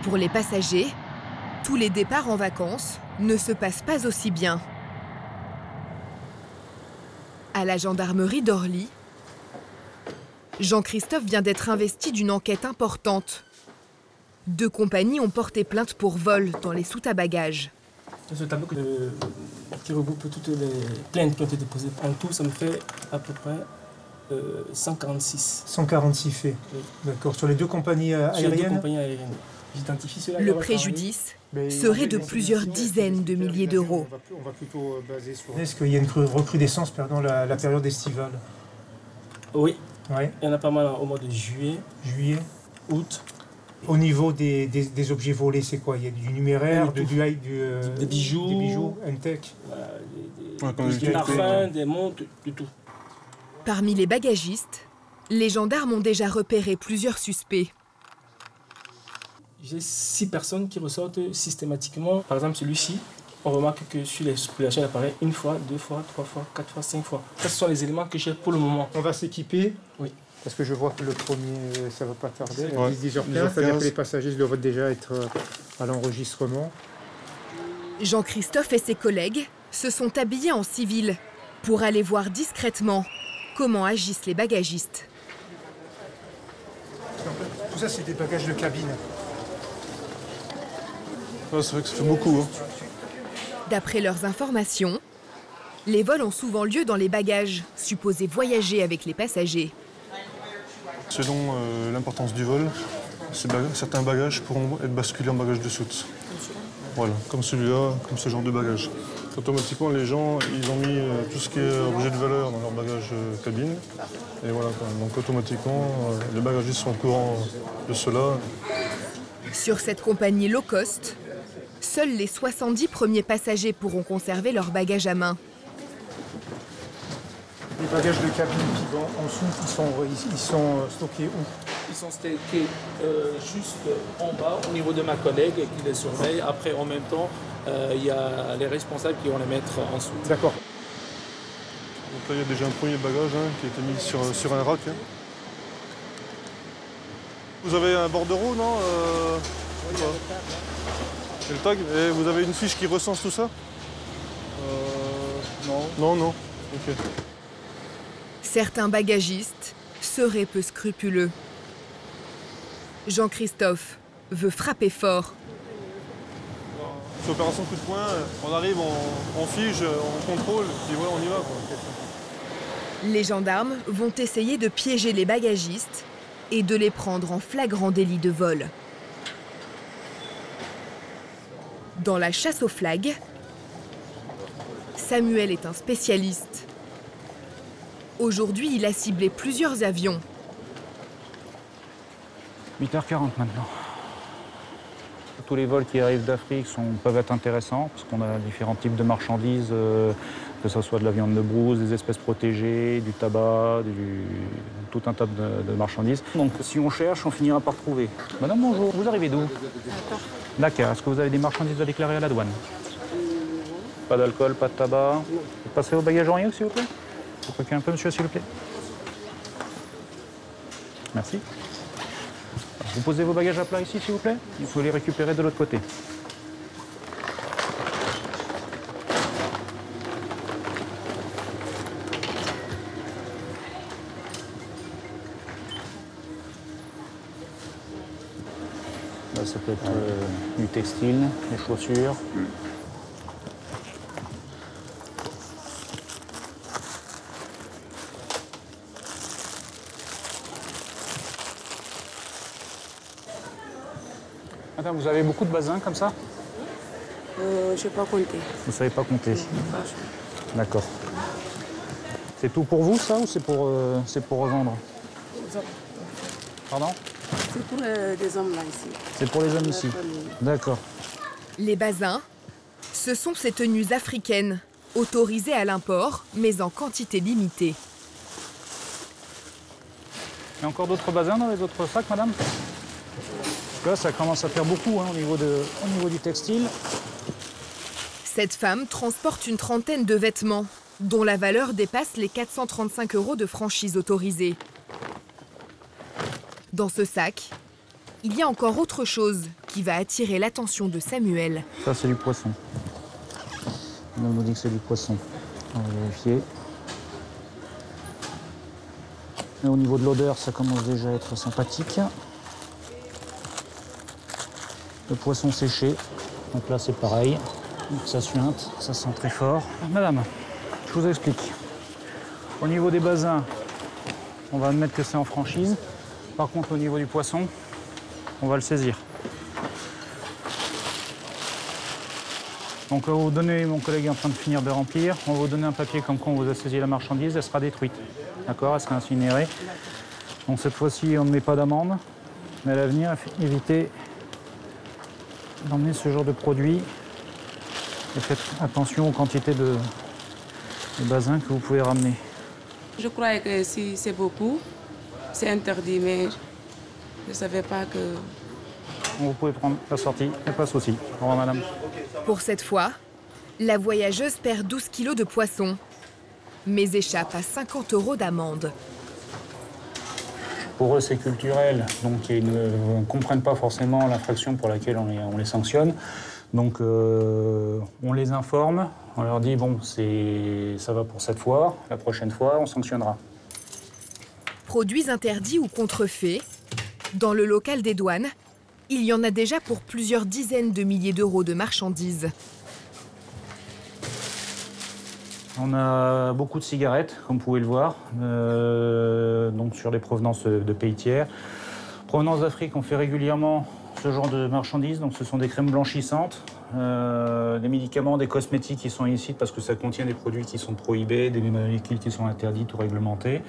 Pour les passagers, tous les départs en vacances ne se passent pas aussi bien. À la gendarmerie d'Orly, Jean-Christophe vient d'être investi d'une enquête importante. 2 compagnies ont porté plainte pour vol dans les soutes à bagages. Ce tableau qui regroupe toutes les plaintes qui ont été déposées. En tout, ça me fait à peu près 146. 146 faits. Oui. D'accord. Sur les deux compagnies aériennes. Sur les deux compagnies aériennes. J'identifie cela. Le préjudice serait de plusieurs dizaines de milliers d'euros. On va plutôt baser sur... Est-ce qu'il y a une recrudescence pendant la période estivale? Oui. Ouais. Il y en a pas mal au mois de juillet. Juillet. Août. Au niveau des objets volés, c'est quoi? Il y a du numéraire, des bijoux. Des bijoux, Entech. Des parfums, des montres, de tout. Parmi les bagagistes, les gendarmes ont déjà repéré plusieurs suspects. J'ai 6 personnes qui ressortent systématiquement. Par exemple, celui-ci, on remarque que sur les populations, il apparaît 1 fois, 2 fois, 3 fois, 4 fois, 5 fois. Ça, ce sont les éléments que j'ai pour le moment. On va s'équiper. Oui. Parce que je vois que le premier, ça ne va pas tarder. Ouais. 10h15, c'est-à-dire que les passagers doivent déjà être à l'enregistrement. Jean-Christophe et ses collègues se sont habillés en civil pour aller voir discrètement comment agissent les bagagistes. Tout ça, c'est des bagages de cabine. Ouais, c'est vrai que ça fait beaucoup. Hein. D'après leurs informations, les vols ont souvent lieu dans les bagages, supposés voyager avec les passagers. Selon l'importance du vol, certains bagages pourront être basculés en bagages de soute. Voilà, comme celui-là, comme ce genre de bagage. Automatiquement, les gens, ils ont mis tout ce qui est objet de valeur dans leur bagage cabine. Et voilà, donc automatiquement, les bagagistes sont au courant de cela. Sur cette compagnie low cost, seuls les 70 premiers passagers pourront conserver leur bagage à main. Les bagages de cabine qui vont en dessous, ils sont stockés où? Ils sont stockés juste en bas, au niveau de ma collègue qui les surveille. Après, en même temps, il y a les responsables qui vont les mettre en dessous. D'accord. Donc là, il y a déjà un premier bagage qui a été mis sur un rack. Vous avez un bordereau, non oui, et le tag. Et vous avez une fiche qui recense tout ça? Non. Non. Ok. Certains bagagistes seraient peu scrupuleux. Jean-Christophe veut frapper fort. C'est opération coup de poing, on arrive, on fige, on contrôle, et voilà, on y va. Quoi. Les gendarmes vont essayer de piéger les bagagistes et de les prendre en flagrant délit de vol. Dans la chasse aux flags, Samuel est un spécialiste. Aujourd'hui, il a ciblé plusieurs avions. 8h40 maintenant. Tous les vols qui arrivent d'Afrique peuvent être intéressants parce qu'on a différents types de marchandises, que ce soit de la viande de brousse, des espèces protégées, du tabac, tout un tas de marchandises. Donc si on cherche, on finira par trouver. Madame, bonjour, vous arrivez d'où? Dakar. Est-ce que vous avez des marchandises à déclarer à la douane? Pas d'alcool, pas de tabac. Vous passez au bagage en s'il vous plaît? Vous croquez un peu, monsieur, s'il vous plaît? Merci. Vous posez vos bagages à plat ici, s'il vous plaît? Il faut les récupérer de l'autre côté. Là, ça peut être du textile, des chaussures. Madame, vous avez beaucoup de bazins comme ça? Je ne sais pas compter. Vous ne savez pas compter? D'accord. C'est tout pour vous, ça, ou c'est pour revendre? Pardon? C'est pour les hommes là ici. C'est pour les hommes ici? D'accord. Les bazins, ce sont ces tenues africaines, autorisées à l'import, mais en quantité limitée. Il y a encore d'autres bazins dans les autres sacs, madame? Là, ça commence à faire beaucoup au niveau du textile. Cette femme transporte une trentaine de vêtements, dont la valeur dépasse les 435 € de franchise autorisée. Dans ce sac, il y a encore autre chose qui va attirer l'attention de Samuel. Ça, c'est du poisson. On nous dit que c'est du poisson. On va vérifier. Et au niveau de l'odeur, ça commence déjà à être sympathique. Le poisson séché, donc là c'est pareil, donc ça suinte, ça sent très fort. Madame, je vous explique. Au niveau des bazins, on va admettre que c'est en franchise. Par contre, au niveau du poisson, on va le saisir. Donc on va vous donner, mon collègue est en train de finir de remplir, on va vous donner un papier comme quoi on vous a saisi la marchandise, elle sera détruite. D'accord, elle sera incinérée. Donc cette fois-ci, on ne met pas d'amende, mais à l'avenir, évitez d'emmener ce genre de produit et faites attention aux quantités de basin que vous pouvez ramener. Je croyais que si c'est beaucoup, c'est interdit, mais je ne savais pas que... Vous pouvez prendre la sortie, il n'y a pas de souci. Au revoir, madame. Pour cette fois, la voyageuse perd 12 kilos de poisson, mais échappe à 50 € d'amende. Pour eux, c'est culturel, donc ils ne comprennent pas forcément l'infraction pour laquelle on les sanctionne. Donc on les informe, on leur dit bon, ça va pour cette fois, la prochaine fois, on sanctionnera. Produits interdits ou contrefaits, dans le local des douanes, il y en a déjà pour plusieurs dizaines de milliers d'euros de marchandises. On a beaucoup de cigarettes, comme vous pouvez le voir, donc sur les provenances de pays tiers. Provenance d'Afrique, on fait régulièrement ce genre de marchandises, donc ce sont des crèmes blanchissantes, des médicaments, des cosmétiques qui sont illicites parce que ça contient des produits qui sont prohibés, des molécules qui sont interdites ou réglementées,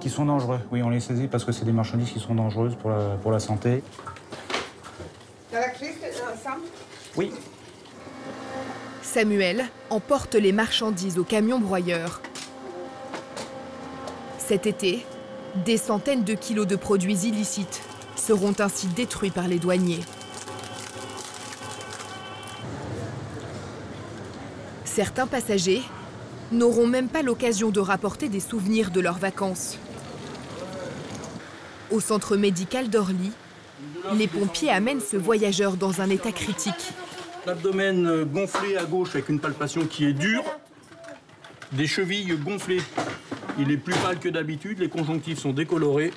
qui sont dangereux. Oui, on les saisit parce que c'est des marchandises qui sont dangereuses pour la santé. Oui. Samuel emporte les marchandises au camion broyeur. Cet été, des centaines de kilos de produits illicites seront ainsi détruits par les douaniers. Certains passagers n'auront même pas l'occasion de rapporter des souvenirs de leurs vacances. Au centre médical d'Orly, les pompiers amènent ce voyageur dans un état critique. L'abdomen gonflé à gauche avec une palpation qui est dure, des chevilles gonflées. Il est plus pâle que d'habitude, les conjonctifs sont décolorés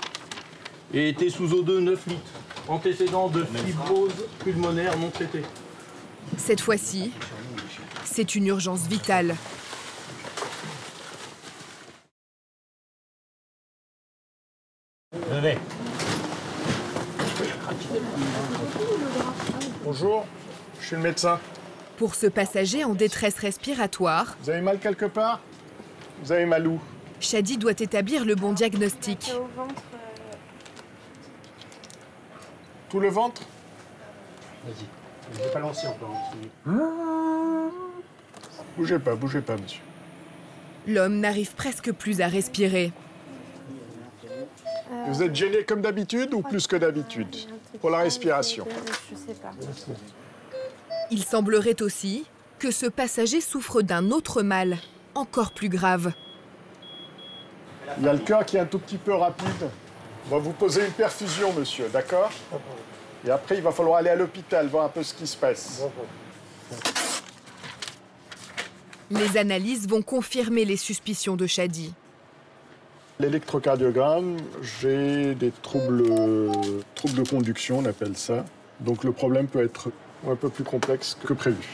et était sous O2 9 litres. Antécédent de fibrose pulmonaire non traitée. Cette fois-ci, c'est une urgence vitale. Venez. Bonjour, je suis le médecin. Pour ce passager en détresse respiratoire, vous avez mal quelque part? Vous avez mal où? Shadi doit établir le bon diagnostic. Tout le ventre? Vas-y, je vais pas lancer encore. Bougez pas, monsieur. L'homme n'arrive presque plus à respirer. Vous êtes gêné comme d'habitude ou plus que d'habitude pour la respiration? Je sais pas. Il semblerait aussi que ce passager souffre d'un autre mal, encore plus grave. Il y a le cœur qui est un tout petit peu rapide. On va vous poser une perfusion, monsieur, d'accord? Et après, il va falloir aller à l'hôpital, voir un peu ce qui se passe. Les analyses vont confirmer les suspicions de Shadi. L'électrocardiogramme, j'ai des troubles de conduction, on appelle ça. Donc le problème peut être un peu plus complexe que prévu.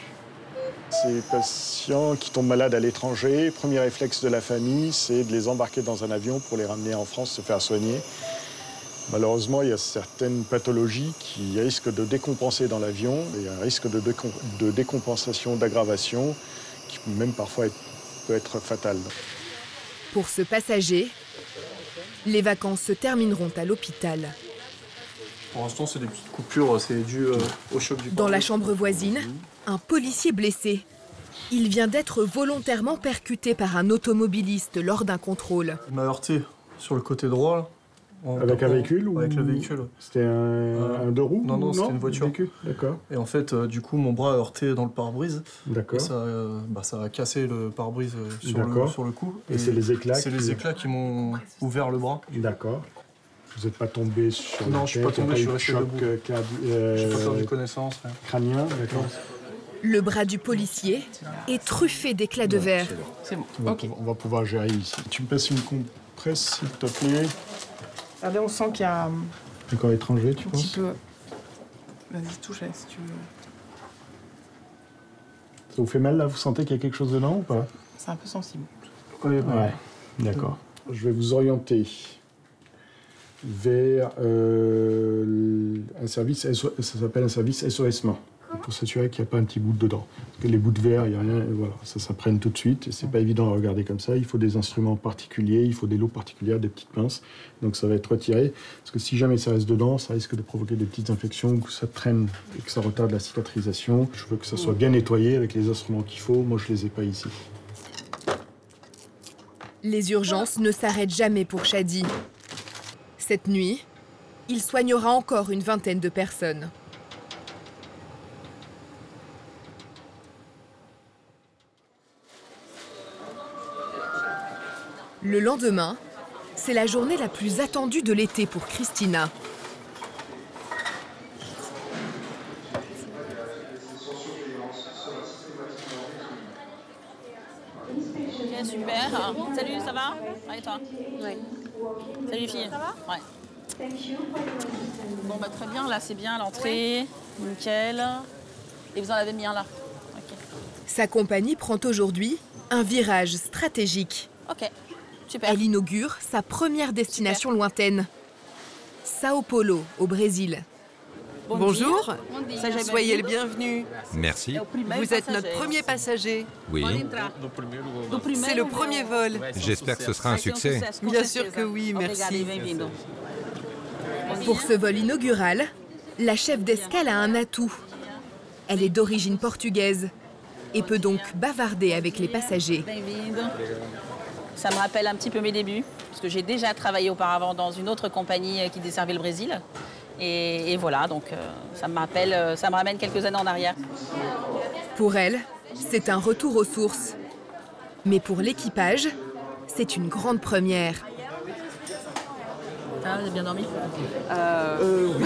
Ces patients qui tombent malades à l'étranger, premier réflexe de la famille, c'est de les embarquer dans un avion pour les ramener en France se faire soigner. Malheureusement, il y a certaines pathologies qui risquent de décompenser dans l'avion. Il y a un risque de décompensation, d'aggravation, qui même parfois peut être fatal. Pour ce passager, les vacances se termineront à l'hôpital. Pour l'instant, c'est des petites coupures, c'est dû au choc du corps. Dans la chambre voisine, un policier blessé. Il vient d'être volontairement percuté par un automobiliste lors d'un contrôle. Il m'a heurté sur le côté droit. Avec un véhicule ou... Avec le véhicule. C'était un deux roues? Non, c'était une voiture. D'accord. Et en fait, du coup, mon bras a heurté dans le pare-brise. D'accord. Ça a cassé le pare-brise sur le coup. Et c'est les éclats? C'est les éclats qui m'ont ouvert le bras. D'accord. Vous n'êtes pas tombé sur Non, je suis pas tombé, je suis resté debout. J'ai pas perdu connaissance. Crânien, d'accord. Le bras du policier est truffé d'éclats de verre. C'est bon, ok. On va pouvoir gérer ici. Tu me passes une compresse, s'il te plaît? Regardez, on sent qu'il y a un corps étranger, tu un penses? petit peu... Vas-y, touche, si tu veux. Ça vous fait mal, là? Vous sentez qu'il y a quelque chose dedans ou pas? C'est un peu sensible. Ouais, d'accord. je vais vous orienter vers un service, ça s'appelle un service SOS-main, pour s'assurer qu'il n'y a pas un petit bout dedans. Parce que les bouts de verre, il n'y a rien, et voilà, ça s'apprenne tout de suite. Et c'est pas évident à regarder comme ça. Il faut des instruments particuliers, il faut des lots particulières, des petites pinces. Donc ça va être retiré. Parce que si jamais ça reste dedans, ça risque de provoquer des petites infections, que ça traîne et que ça retarde la cicatrisation. Je veux que ça soit bien nettoyé avec les instruments qu'il faut. Moi, je les ai pas ici. Les urgences ne s'arrêtent jamais pour Shadi. Cette nuit, il soignera encore une vingtaine de personnes. Le lendemain, c'est la journée la plus attendue de l'été pour Christina. Ok, super. Salut, ça va? Et toi? Oui. Salut, fille. Ça va? Ouais. Bon, bah très bien, là c'est bien l'entrée, nickel. Et vous en avez mis un là? Ok. Sa compagnie prend aujourd'hui un virage stratégique. Ok, super. Elle inaugure sa première destination lointaine, Sao Paulo, au Brésil. Bonjour, dia. soyez le bienvenu. Merci. Vous êtes notre premier passager. Oui. C'est le premier vol. J'espère que ce sera un succès. Bien sûr que oui, merci. Pour ce vol inaugural, la chef d'escale a un atout. Elle est d'origine portugaise et peut donc bavarder avec les passagers. Ça me rappelle un petit peu mes débuts, parce que j'ai déjà travaillé auparavant dans une autre compagnie qui desservait le Brésil. Et voilà, donc ça me ramène quelques années en arrière. Pour elle, c'est un retour aux sources. Mais pour l'équipage, c'est une grande première. Ah, vous avez bien dormi? Oui.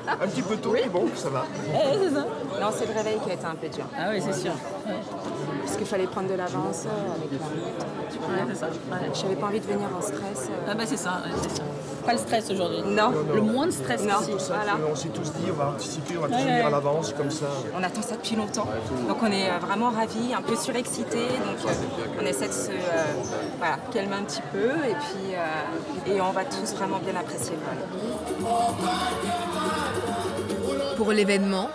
Un petit peu tôt, mais bon, ça va. C'est ça. Non, c'est le réveil qui a été un peu dur. Ah oui, c'est sûr. Ouais. Parce qu'il fallait prendre de l'avance avec la route. Tu vois, c'est ça. Ouais. J'avais pas envie de venir en stress. Ah bah c'est ça, c'est ça. Pas le stress aujourd'hui. Non. Le moins de stress possible. Voilà. On s'est tous dit, on va anticiper, on va tout venir à l'avance, comme ça. On attend ça depuis longtemps. Donc on est vraiment ravis, un peu surexcités. Donc on essaie de se calmer un petit peu. Et puis on va tous vraiment bien apprécier le vol. Pour l'événement,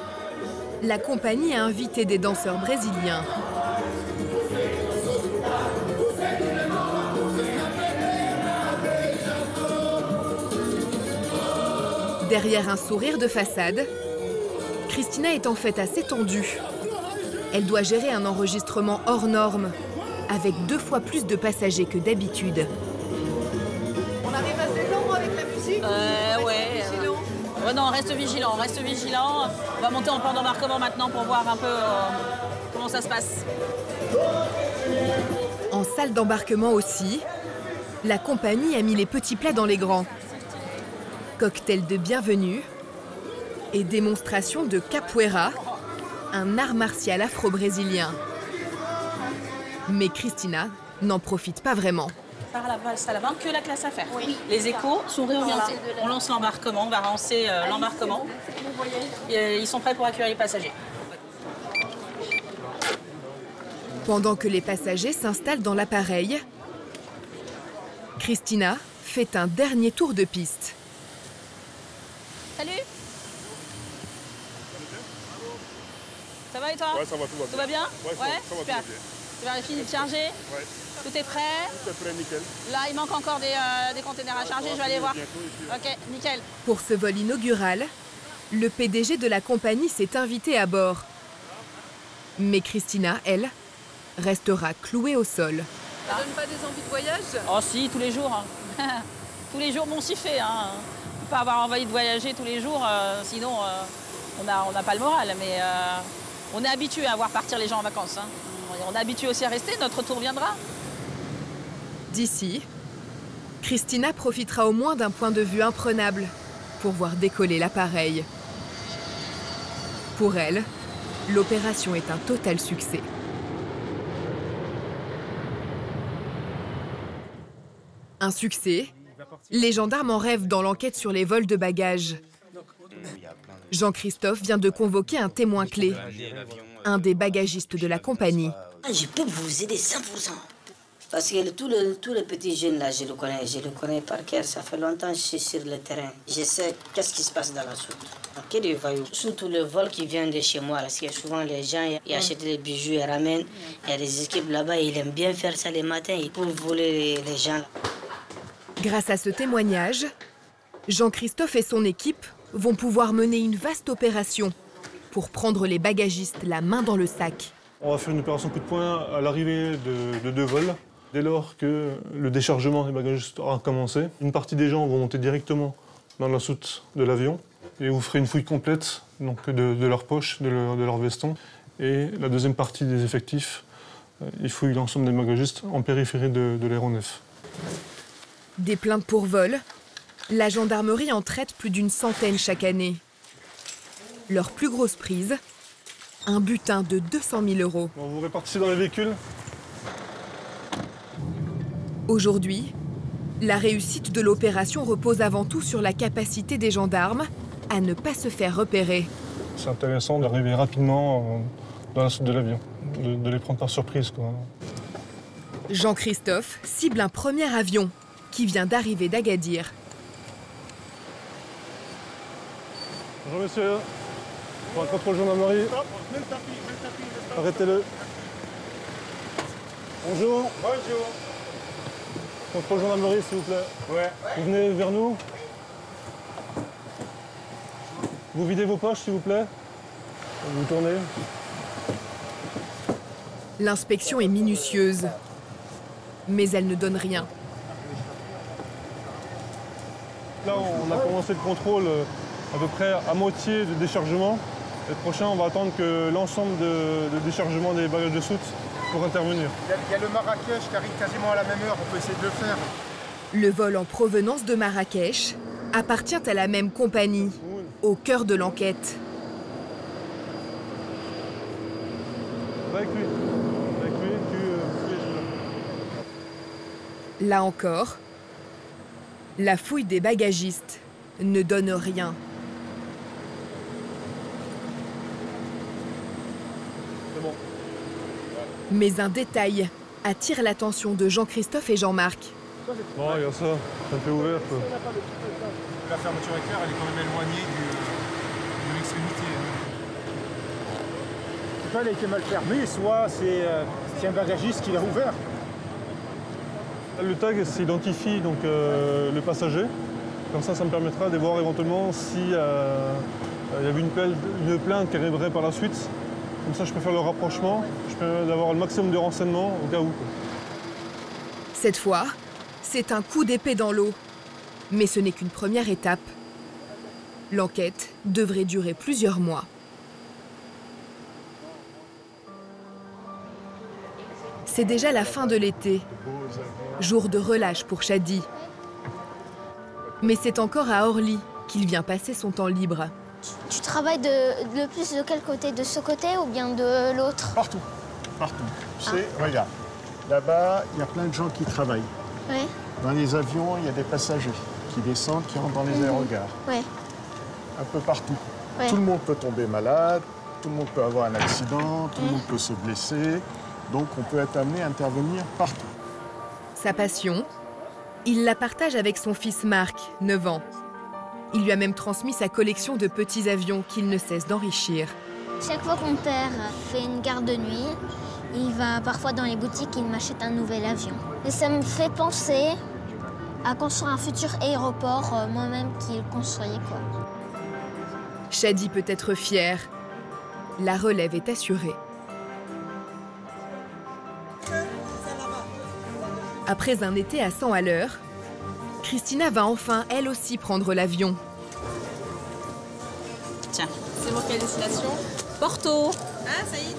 la compagnie a invité des danseurs brésiliens. Derrière un sourire de façade, Christina est en fait assez tendue. Elle doit gérer un enregistrement hors norme, avec 2 fois plus de passagers que d'habitude. On arrive à s'étendre avec la musique? Ouais, non, reste vigilant, reste vigilant. On va monter en port d'embarquement maintenant pour voir un peu comment ça se passe. En salle d'embarquement aussi, la compagnie a mis les petits plats dans les grands. Cocktail de bienvenue et démonstration de capoeira, un art martial afro-brésilien. Mais Christina n'en profite pas vraiment. Par la valse à la main, que la classe à faire. Oui. Les échos sont réorientés. On lance l'embarquement, on va lancer l'embarquement. Ils sont prêts pour accueillir les passagers. Pendant que les passagers s'installent dans l'appareil, Christina fait un dernier tour de piste. Salut. Ça va et toi? Ouais, ça va, tout va bien. Tout va bien? Ouais, ça va, super. tout va bien. Tu vérifies de charger? Ouais. Tout est prêt? Tout est prêt, nickel. Là, il manque encore des containers à charger, je vais aller voir. Ok, nickel. Pour ce vol inaugural, le PDG de la compagnie s'est invité à bord. Mais Christina, elle, restera clouée au sol. Ça donne pas des envies de voyage? Oh si, tous les jours. Tous les jours, bon, s'y fait. Hein. On peut pas avoir envie de voyager tous les jours, sinon on n'a pas le moral. Mais on est habitué à voir partir les gens en vacances. Hein. On est habitué aussi à rester, notre tour viendra. D'ici, Christina profitera au moins d'un point de vue imprenable pour voir décoller l'appareil. Pour elle, l'opération est un total succès. Un succès, les gendarmes en rêvent dans l'enquête sur les vols de bagages. Jean-Christophe vient de convoquer un témoin clé, un des bagagistes de la compagnie. Je peux vous aider 100%. Parce que tous les petits jeunes là, je le connais par cœur. Ça fait longtemps que je suis sur le terrain. Je sais qu'est-ce qui se passe dans la soute. Que des voyous. Surtout le vol qui vient de chez moi. Parce que souvent les gens ils achètent des bijoux et ramènent. Il y a des équipes là-bas, ils aiment bien faire ça les matins. Ils peuvent voler les gens. Grâce à ce témoignage, Jean-Christophe et son équipe vont pouvoir mener une vaste opération pour prendre les bagagistes la main dans le sac. On va faire une opération coup de poing à l'arrivée de 2 vols. Dès lors que le déchargement des bagagistes aura commencé, une partie des gens vont monter directement dans la soute de l'avion et vous ferez une fouille complète donc de leurs poches, de leur veston. Et la deuxième partie des effectifs, ils fouillent l'ensemble des bagagistes en périphérie de l'aéronef. Des plaintes pour vol, la gendarmerie en traite plus d'une centaine chaque année. Leur plus grosse prise, un butin de 200 000 €. Bon, vous répartissez dans les véhicules. Aujourd'hui, la réussite de l'opération repose avant tout sur la capacité des gendarmes à ne pas se faire repérer. C'est intéressant d'arriver rapidement dans la soute de l'avion, de les prendre par surprise, quoi. Jean-Christophe cible un premier avion qui vient d'arriver d'Agadir. Bonjour monsieur, pour un contrôle gendarmerie. Arrêtez-le. Bonjour. Bonjour. Contrôle gendarmerie, s'il vous plaît. Ouais. Vous venez vers nous. Vous videz vos poches, s'il vous plaît. Vous tournez. L'inspection est minutieuse, mais elle ne donne rien. Là, on a commencé le contrôle à peu près à moitié de déchargement. Et le prochain, on va attendre que l'ensemble de déchargement des bagages de soute pour intervenir. Il y a le Marrakech qui arrive quasiment à la même heure, on peut essayer de le faire. Le vol en provenance de Marrakech appartient à la même compagnie, au cœur de l'enquête. Avec lui. Avec lui, Là encore, la fouille des bagagistes ne donne rien. C'est bon. Mais un détail attire l'attention de Jean-Christophe et Jean-Marc. Bon, il y a ça, c'est un peu ouvert, quoi. La fermeture éclair, elle est quand même éloignée de l'extrémité. Soit elle a été mal fermée, soit c'est un bagagiste qui l'a ouvert. Le tag s'identifie donc le passager. Comme ça me permettra de voir éventuellement s'il y avait une plainte qui arriverait par la suite. Comme ça, je peux faire le rapprochement, je peux avoir le maximum de renseignements au cas où. Cette fois, c'est un coup d'épée dans l'eau. Mais ce n'est qu'une première étape. L'enquête devrait durer plusieurs mois. C'est déjà la fin de l'été. Jour de relâche pour Shadi. Mais c'est encore à Orly qu'il vient passer son temps libre. Tu travailles le plus de quel côté? De ce côté ou bien de l'autre? Partout. Partout. Tu sais, regarde, là-bas, il y a plein de gens qui travaillent. Ouais. Dans les avions, il y a des passagers qui descendent, qui rentrent dans les aérogares. Ouais. Un peu partout. Ouais. Tout le monde peut tomber malade, tout le monde peut avoir un accident, tout le monde peut se blesser. Donc on peut être amené à intervenir partout. Sa passion, il la partage avec son fils Marc, 9 ans. Il lui a même transmis sa collection de petits avions qu'il ne cesse d'enrichir. Chaque fois que mon père fait une garde de nuit, il va parfois dans les boutiques et il m'achète un nouvel avion. Et ça me fait penser à construire un futur aéroport, moi-même qui le construisais, quoi. Shadi peut être fier. La relève est assurée. Après un été à 100 à l'heure, Christina va enfin, elle aussi, prendre l'avion. Tiens, c'est pour quelle destination? Porto. Ah, ça y est,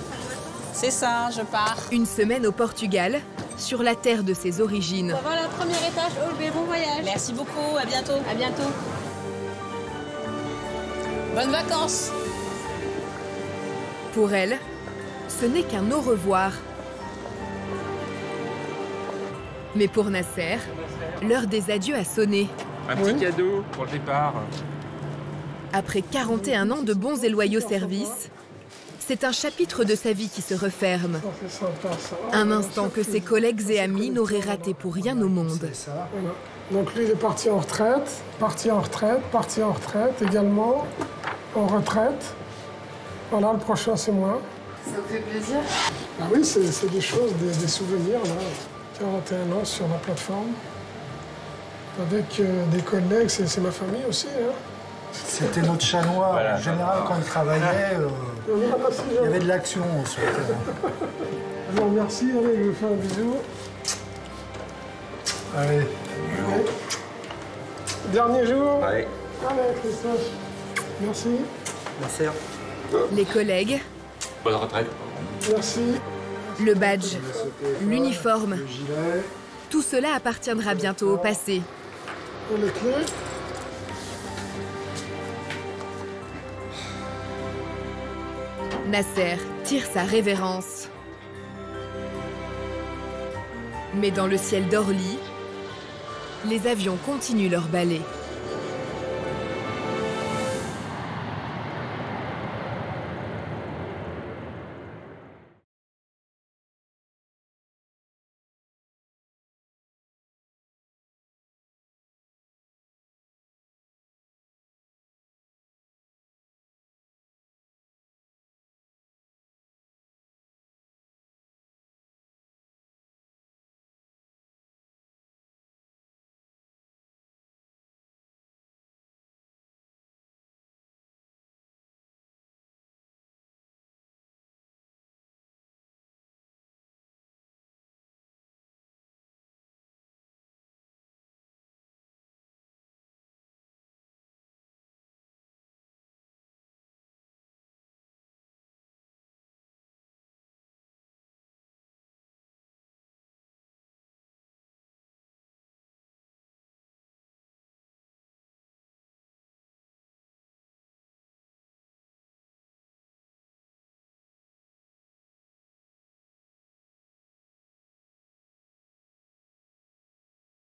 c'est ça, je pars. Une semaine au Portugal, sur la terre de ses origines. Voilà, premier étage, Olbé, bon voyage. Merci beaucoup, à bientôt. À bientôt. Bonnes vacances. Pour elle, ce n'est qu'un au revoir. Mais pour Nasser, l'heure des adieux a sonné. Un petit cadeau pour le départ. Après 41 ans de bons et loyaux services, C'est un chapitre de sa vie qui se referme. Un instant que ses collègues et amis n'auraient raté pour rien au monde. Voilà. Donc lui, il est parti en retraite, parti en retraite, parti en retraite également, en retraite. Voilà, le prochain, c'est moi. Ça vous fait plaisir? Ah oui, c'est des choses, des souvenirs, là. 41 ans sur la plateforme. Avec des collègues, c'est ma famille aussi. Hein. C'était notre chat noir. Voilà. En général, quand il travaillait, il y avait de l'action sur le terrain. Je vous remercie, allez, je vous fais un bisou. Allez. Dernier jour. Allez. Allez, Christophe. Merci. Merci. Les collègues. Bonne retraite. Merci. Le badge, l'uniforme. Tout cela appartiendra bientôt au passé. Les clés. Nasser tire sa révérence. Mais dans le ciel d'Orly, les avions continuent leur balai.